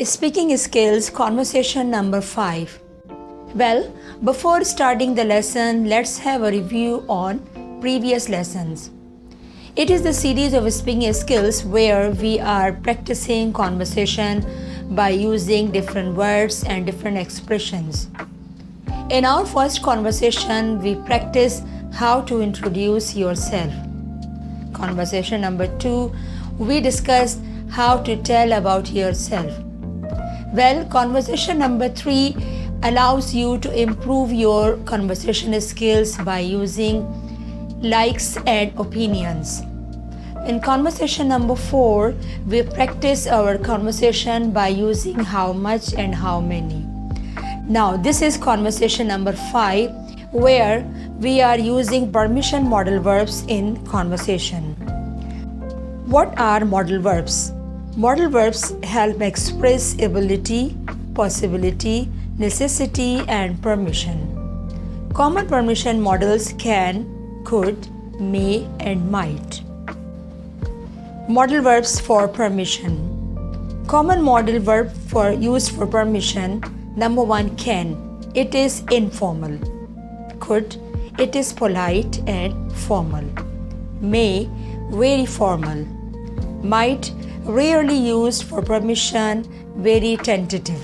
Speaking skills conversation number 5. Well, before starting the lesson, let's have a review on previous lessons. It is the series of speaking skills where we are practicing conversation by using different words and different expressions. In our first conversation, we practiced how to introduce yourself. Conversation number 2, we discussed how to tell about yourself. Well, conversation number 3 allows you to improve your conversation skills by using likes and opinions. In conversation number 4, we practice our conversation by using how much and how many. Now, this is conversation number 5, where we are using permission modal verbs in conversation. What are modal verbs? Modal verbs help express ability, possibility, necessity, and permission. Common permission modals can, could, may, and might. Modal verbs for permission. Common modal verb used for permission. Number 1, can. It is informal. Could. It is polite and formal. May. Very formal. Might. Rarely used for permission. Very tentative.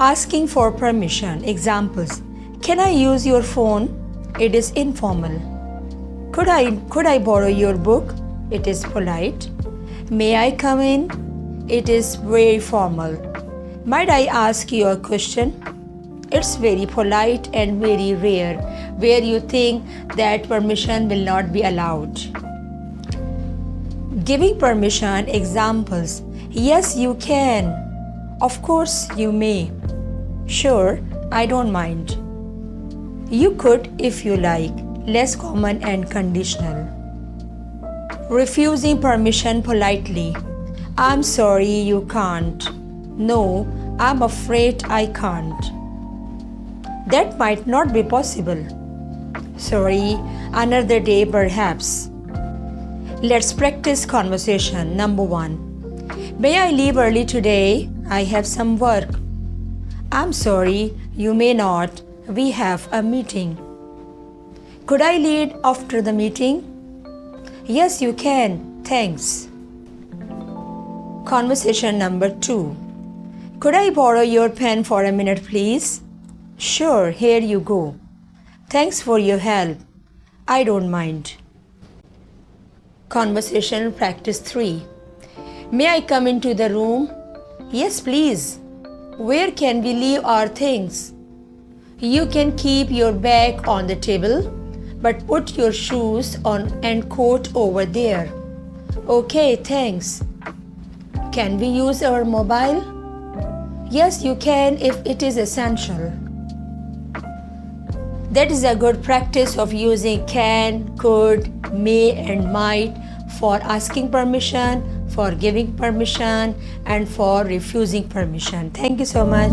Asking for permission. Examples. Can I use your phone? It is informal. Could I borrow your book? It is polite. May I come in? It is very formal. Might I ask you a question? It's very polite and very rare, where you think that permission will not be allowed. Giving permission. Examples. Yes, you can. Of course, you may. Sure, I don't mind. You could if you like. Less common and conditional. Refusing permission politely. I'm sorry, you can't. No, I'm afraid I can't. That might not be possible. Sorry, another day perhaps. Let's practice conversation. Number 1. May I leave early today? I have some work. I'm sorry, you may not. We have a meeting. Could I lead after the meeting? Yes, you can. Thanks. Conversation number 2. Could I borrow your pen for a minute, please? Sure, here you go. Thanks for your help. I don't mind. Conversation practice 3. May I come into the room? Yes, please. Where can we leave our things? You can keep your bag on the table, but put your shoes on and coat over there. Okay, thanks. Can we use our mobile? Yes, you can if it is essential. That is a good practice of using can, could, may, and might for asking permission, for giving permission, and for refusing permission. Thank you so much.